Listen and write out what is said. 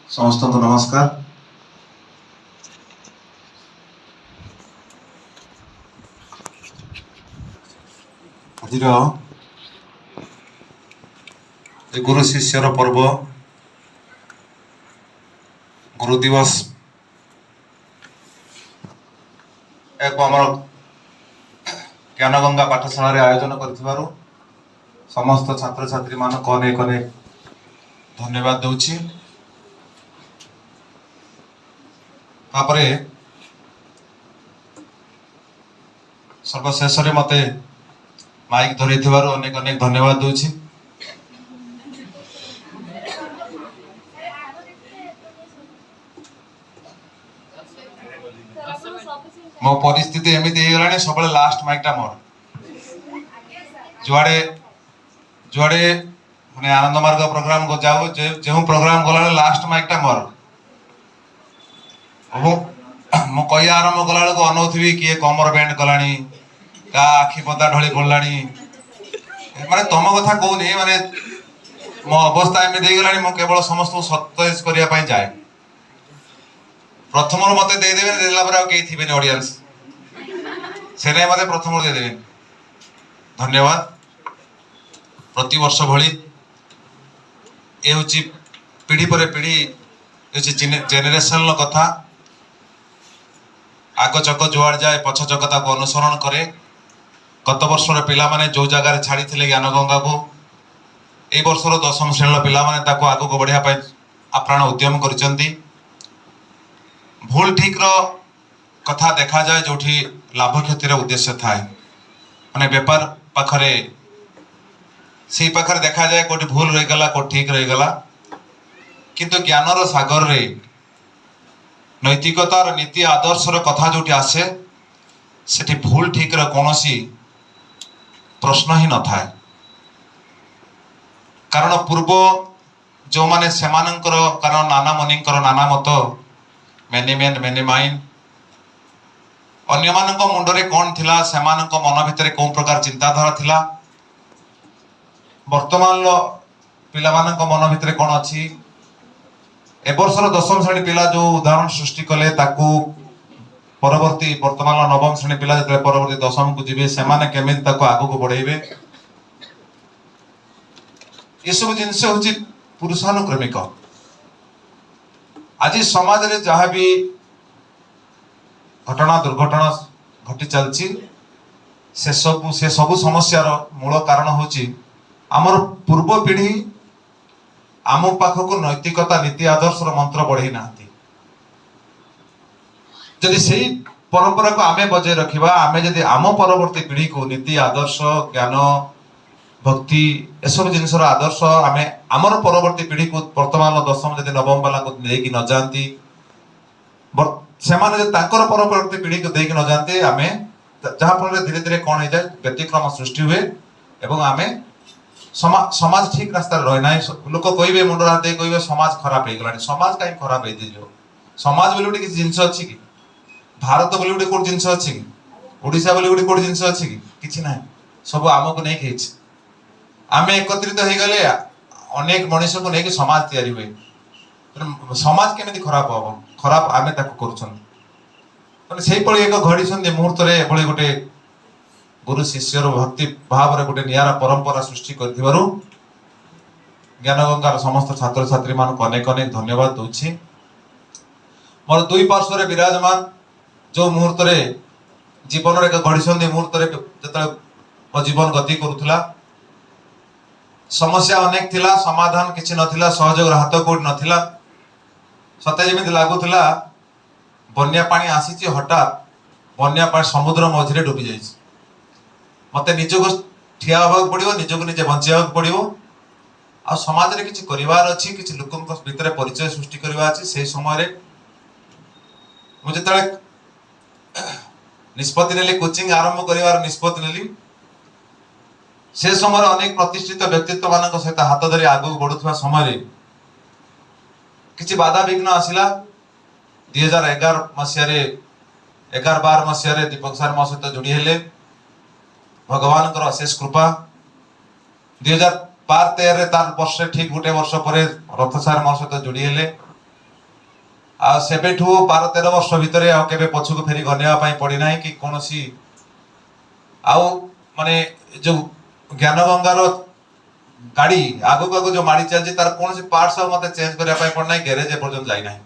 समस्त को नमस्कार। आज गुरु शिष्यर पर्व गुरु दिवस एक आम ज्ञानगंगा पाठशाला आयोजन कर समस्त छात्र छात्री मान अनेक अनेक धन्यवाद दूची। सर्वशेष मत माइक धरी अनेक अनेक धन्यवाद दूची। मो परिस्थिति एमती हो सब लास्ट माइकटा मोर जुआड़े जुआड़े मैंने आनंद मार्ग प्रोग्राम को जाऊ जो प्रोग्राम गला लास्ट माइकटा मोर मु कही आरंभ कला बेलू अनौथी किए कमर बैंड कलानी का आखि पता ढली पड़ा माने तुम कथा कहूनी माने मो अवस्था एमती हो गला केवल समस्त सतेज करने जाए प्रथम मत देदेवे देला पर कई थे ऑडियंस से मत प्रथम देदेवे। धन्यवाद। प्रति वर्ष भली ये हूँ पीढ़ी पर पीढ़ी जेनेरेशन कथा आग चक जुआड़ जाए पछ चक ताको अनुसरण करे। गत वर्षर पिला माने जो जगार छाड़ी थे ज्ञानगंगा को ए वर्षर 10म श्रेणी पिला माने ताको आगो को बढ़िया पाए आप्राण उद्यम करचंती। भूल ठीक रो कथा देखा जाए जो लाभ क्षतिर उद्देश्य थाए माने व्यापार पाखरे से पाखरे देखा जाए कोटी भूल रही गला को ठीक रही गला किंतु ज्ञानर सागर रे नैतिकता और नीति आदर्शर कथा जो आसे सेठी भूल ठीक रो कोनोसी प्रश्न ही न थाए। कारण पूर्व जो माने सेमानंकर कारण नाना मनिंकर नाना मत मेनी मैन मेनी माइंड अन्य मानक मुंडरे कौन थिला सेमानक मन भितर कौन प्रकार चिंताधारा थिला वर्तमान पिला मानक मन भितर कौन अच्छी ए वर्षर 10म श्रेणी पिला जो उदाहरण सृष्टि कले ताकू परवर्ती वर्तमान 9म श्रेणी पिला जब परवर्ती 10म को जीवे सेमाने केमिति ताकू आगु को बढ़ेबे ये सब जिनसे होची पुरुषानुक्रमिक। आज समाज रे जहाँ भी घटना दुर्घटना घटी चलची से सब समस्यार मूल कारण होची आमर पूर्व पीढ़ी आम पाखक नैतिकता नीति आदर्श मंत्र बढ़ई ना जदि से परंपरा को आमे बजाय रखिबा आमे जदि आम परवर्ती पीढ़ी को नीति आदर्श ज्ञान भक्ति एसब जिनसर आदर्श आमे आमर परवर्ती पीढ़ी को वर्तमान 10म जदि 9म वाला को लेकी न जानती सेमाने जदि तांकर परवर्ती पीढ़ी को देकी न जानते आमे जहाँ फल धीरे धीरे कौन हो जाए व्यतिक्रम सृष्टि हुए एवं आमे समाज ठीक रास्ता रही ना। लोक कहे मुंड हाथ कहे समाज खराब हो गला समाज कहीं खराब हो समाज बोली गोटे किसी जिनस अच्छी कि भारत बोली गोटे कौट जिनस अच्छी कि ओडिशा बोली गोटे कौट जिनस अच्छी कि किछि ना सब आमको नहीं खेच आमे एकत्रित हो गले अनेक मनीष को लेकिन समाज तैयारी हुए समाज केमिति खराब हम खराब आमे ताको करूछन से एक घड़ी मुहूर्त में गोटे गुरु शिष्यर भक्ति भाव रे गोटे नियारा परंपरा सृष्टि कर ज्ञानगंगार समस्त छात्र छात्री मान अनेक अनेक धन्यवाद दूची। मोर दुई पार्श्व विराजमान जो मुहूर्त रे जीवन एक घड़ी मुहूर्त जो जीवन गति करुला समस्या अनेक थिला समाधान किछि नथिला सहयोग हाथ कोड नथिला सते जेमिति लागुथिला बन्या पानी आसीची हठात बन्या पानी समुद्र मझिरे डूबी जाइछि मते निजको ठिया होबाक पड़िबो निजको निजे बंचिबाक पड़िबो आ समाज रे किछि करिवार अछि किछि लोकक भितर परिचय सृष्टि करबा अछि से समय रे मु जेतले निष्पत्ति नेली कोचिंग आरंभ करिवार निष्पत्ति नेली से समय अनेक प्रतिष्ठित व्यक्तित्व मान सहित हाथ धरी आगू बढ़ुवा समय किसी बाधा विघ्न आसला 2011 मसीह 11-12 मसीह दीपक सार मो सहित जोड़ी हेले भगवान अशेष कृपा 2012-13 ତାର ବର୍ଷେ ଠିକ ଗୋଟେ ବର୍ଷ ପରେ ରଥ ସାର୍ ମୋ ସହିତ ଯୋଡି ହେଲେ ଆଉ ସେବେଠୁ 12-13 ବର୍ଷ ଭିତରେ ଆଉ କେବେ ପଛକୁ ଫେରି ଗନେଇବା ପାଇଁ ପଡିନାହିଁ କି କୌଣସି ଆଉ ମାନେ ଯୋଉ ଜ୍ଞାନ ଗଙ୍ଗାର ଗାଡି ଆଗକୁ ଆଗକୁ ଯୋଉ ମାଡି ଚାଲିଛି ତାର କୌଣସି ପାର୍ଟସ ଆଉ ମତେ ଚେଞ୍ଜ କରିବା ପାଇଁ ପଡିନାହିଁ, ଗ୍ୟାରେଜ ଏପର୍ଯ୍ୟନ୍ତ ଯାଇନାହିଁ।